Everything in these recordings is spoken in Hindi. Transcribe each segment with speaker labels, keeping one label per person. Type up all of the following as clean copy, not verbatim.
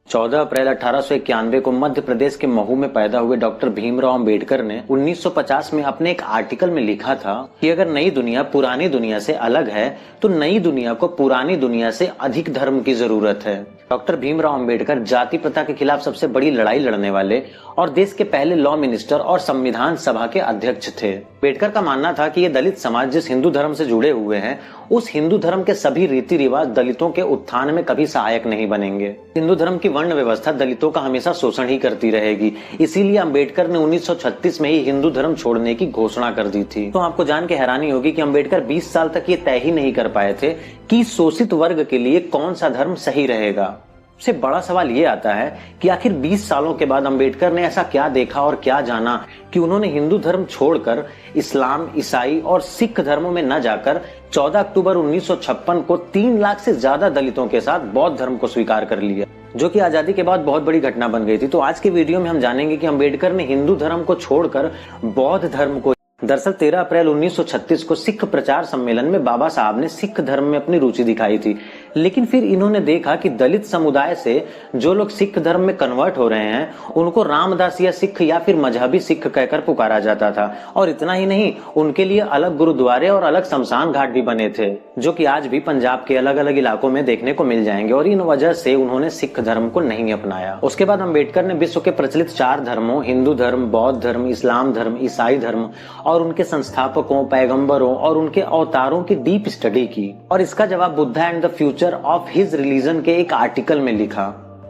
Speaker 1: 14 अप्रैल 1891 को मध्य प्रदेश के महू में पैदा हुए डॉक्टर भीमराव अंबेडकर ने 1950 में अपने एक आर्टिकल में लिखा था कि अगर नई दुनिया पुरानी दुनिया से अलग है तो नई दुनिया को पुरानी दुनिया से अधिक धर्म की जरूरत है। डॉक्टर भीमराव अंबेडकर जाति प्रथा के खिलाफ सबसे बड़ी लड़ाई लड़ने वाले और देश के पहले लॉ मिनिस्टर और संविधान सभा के अध्यक्ष थे। अंबेडकर का मानना था कि ये दलित समाज जिस हिंदू धर्म से जुड़े हुए हैं उस हिंदू धर्म के सभी रीति रिवाज दलितों के उत्थान में कभी सहायक नहीं बनेंगे। हिंदू धर्म की वर्ण व्यवस्था दलितों का हमेशा शोषण ही करती रहेगी। इसीलिए अंबेडकर ने 1936 में ही हिंदू धर्म छोड़ने की घोषणा कर दी थी। तो आपको जान के हैरानी होगी कि अंबेडकर 20 साल तक ये तय ही नहीं कर पाए थे कि शोषित वर्ग के लिए कौन सा धर्म सही रहेगा। सबसे बड़ा सवाल ये आता है कि आखिर 20 सालों के बाद अंबेडकर ने ऐसा क्या देखा और क्या जाना कि उन्होंने हिंदू धर्म छोड़कर इस्लाम, ईसाई और सिख धर्मों में न जाकर 14 अक्टूबर 1956 को 3 लाख से ज्यादा दलितों के साथ बौद्ध धर्म को स्वीकार कर लिया, जो कि आजादी के बाद बहुत बड़ी घटना बन गई थी। तो आज के वीडियो में हम जानेंगे कि अंबेडकर ने हिंदू धर्म को छोड़कर बौद्ध धर्म को दरअसल 13 अप्रैल 1936 को सिख प्रचार सम्मेलन में बाबा साहब ने सिख धर्म में अपनी रुचि दिखाई थी, लेकिन फिर इन्होंने देखा कि दलित समुदाय से जो लोग सिख धर्म में कन्वर्ट हो रहे हैं उनको रामदासिया सिख या फिर मजहबी सिख कहकर पुकारा जाता था। और इतना ही नहीं, उनके लिए अलग गुरुद्वारे और अलग शमशान घाट भी बने थे, जो कि आज भी पंजाब के अलग अलग इलाकों में देखने को मिल जाएंगे। और इन वजह से उन्होंने सिख धर्म को नहीं अपनाया। उसके बाद अंबेडकर ने विश्व के प्रचलित 4 धर्मों हिंदू धर्म, बौद्ध धर्म, इस्लाम धर्म, ईसाई धर्म और उनके संस्थापकों, पैगंबरों और उनके अवतारों की डीप स्टडी की। और इसका जवाब Buddha and the future of his religion के एक आर्टिकल में लिखा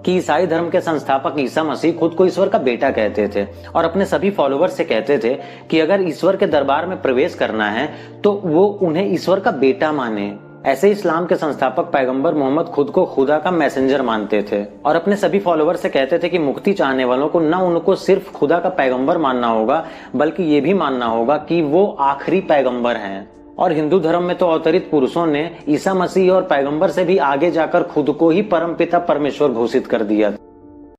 Speaker 1: कि ईसाई धर्म के संस्थापक ईसा मसीह खुद को ईश्वर का बेटा कहते थे और अपने सभी फॉलोअर्स से कहते थे कि अगर ईश्वर के दरबार में प्रवेश करना है तो वो उन्हें ईश्वर का बेटा माने। ऐसे इस्लाम के संस्थापक पैगंबर मोहम्मद खुद को खुदा का मैसेंजर मानते थे और अपने सभी फॉलोअर से कहते थे कि मुक्ति चाहने वालों को न उनको सिर्फ खुदा का पैगंबर मानना होगा बल्कि ये भी मानना होगा कि वो आखिरी पैगंबर हैं। और हिंदू धर्म में तो अवतरित पुरुषों ने ईसा मसीह और पैगंबर से भी आगे जाकर खुद को ही परमपिता परमेश्वर घोषित कर दिया।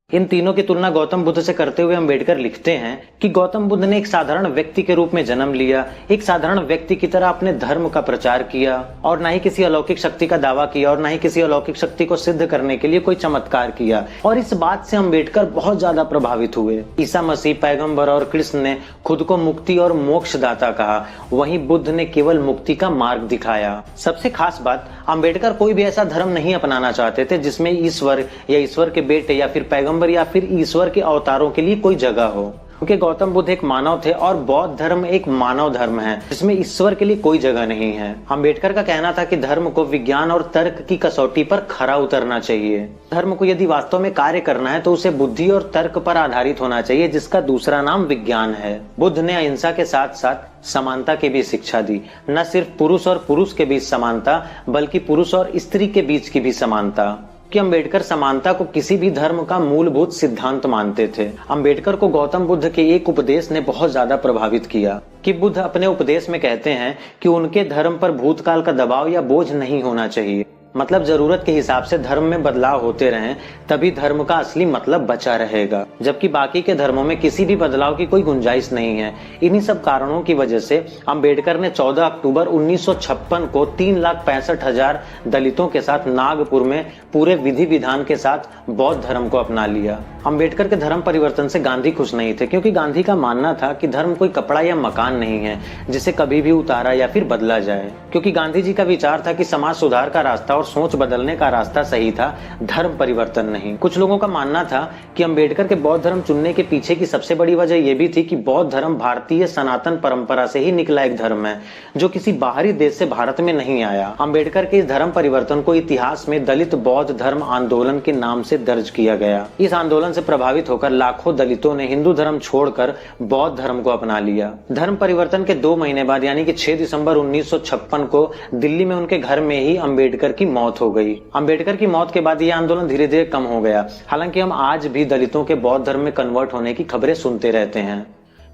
Speaker 1: इन तीनों की तुलना गौतम बुद्ध से करते हुए अंबेडकर लिखते हैं कि गौतम बुद्ध ने एक साधारण व्यक्ति के रूप में जन्म लिया, एक साधारण व्यक्ति की तरह अपने धर्म का प्रचार किया और ना ही किसी अलौकिक शक्ति का दावा किया और ना ही किसी अलौकिक शक्ति को सिद्ध करने के लिए कोई चमत्कार किया। और इस बात से अंबेडकर बहुत ज्यादा प्रभावित हुए। ईसा मसीह, पैगंबर और कृष्ण ने खुद को मुक्ति और मोक्षदाता कहा, वहीं बुद्ध ने केवल मुक्ति का मार्ग दिखाया। सबसे खास बात, अंबेडकर कोई भी ऐसा धर्म नहीं अपनाना चाहते थे जिसमें ईश्वर या ईश्वर के बेटे या फिर पैगंबर या फिर ईश्वर के अवतारों के लिए कोई जगह हो, क्योंकि गौतम बुद्ध एक मानव थे और बौद्ध धर्म एक मानव धर्म है जिसमें ईश्वर के लिए कोई जगह नहीं है। अंबेडकर का कहना था कि धर्म को विज्ञान और तर्क की कसौटी पर खरा उतरना चाहिए। धर्म को यदि वास्तव में कार्य करना है तो उसे बुद्धि और तर्क पर आधारित होना चाहिए, जिसका दूसरा नाम विज्ञान है। बुद्ध ने अहिंसा के साथ साथ समानता की भी शिक्षा दी, न सिर्फ पुरुष और पुरुष के बीच समानता बल्कि पुरुष और स्त्री के बीच की भी समानता। कि अंबेडकर समानता को किसी भी धर्म का मूलभूत सिद्धांत मानते थे। अंबेडकर को गौतम बुद्ध के एक उपदेश ने बहुत ज्यादा प्रभावित किया कि बुद्ध अपने उपदेश में कहते हैं कि उनके धर्म पर भूतकाल का दबाव या बोझ नहीं होना चाहिए। मतलब जरूरत के हिसाब से धर्म में बदलाव होते रहें, तभी धर्म का असली मतलब बचा रहेगा, जबकि बाकी के धर्मों में किसी भी बदलाव की कोई गुंजाइश नहीं है। इन्हीं सब कारणों की वजह से अंबेडकर ने 14 अक्टूबर 1956 को 3,65,000 दलितों के साथ नागपुर में पूरे विधि विधान के साथ बौद्ध धर्म को अपना लिया। अंबेडकर के धर्म परिवर्तन से गांधी खुश नहीं थे, क्योंकि गांधी का मानना था कि धर्म कोई कपड़ा या मकान नहीं है जिसे कभी भी उतारा या फिर बदला जाए। क्योंकि गांधी जी का विचार था कि समाज सुधार का रास्ता और सोच बदलने का रास्ता सही था, धर्म परिवर्तन नहीं। कुछ लोगों का मानना था कि अंबेडकर के बौद्ध धर्म चुनने के पीछे की सबसे बड़ी वजह यह भी थी कि बौद्ध धर्म भारतीय सनातन परंपरा से ही निकला एक धर्म है जो किसी बाहरी देश से भारत में नहीं आया। अंबेडकर के इस धर्म परिवर्तन को इतिहास में दलित बौद्ध धर्म आंदोलन के नाम से दर्ज किया गया। इस आंदोलन से प्रभावित होकर लाखों दलितों ने हिंदू धर्म छोड़कर बौद्ध धर्म को अपना लिया। धर्म परिवर्तन के 2 महीने बाद यानी कि 6 दिसंबर 1956 को दिल्ली में उनके घर में ही अंबेडकर की मौत हो गई। अंबेडकर की मौत के बाद यह आंदोलन धीरे धीरे कम हो गया। हालांकि हम आज भी दलितों के बौद्ध धर्म में कन्वर्ट होने की खबरें सुनते रहते हैं।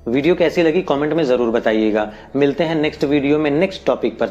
Speaker 1: वीडियो कैसी लगी कमेंट में जरूर बताइएगा। मिलते हैं नेक्स्ट वीडियो में नेक्स्ट टॉपिक पर।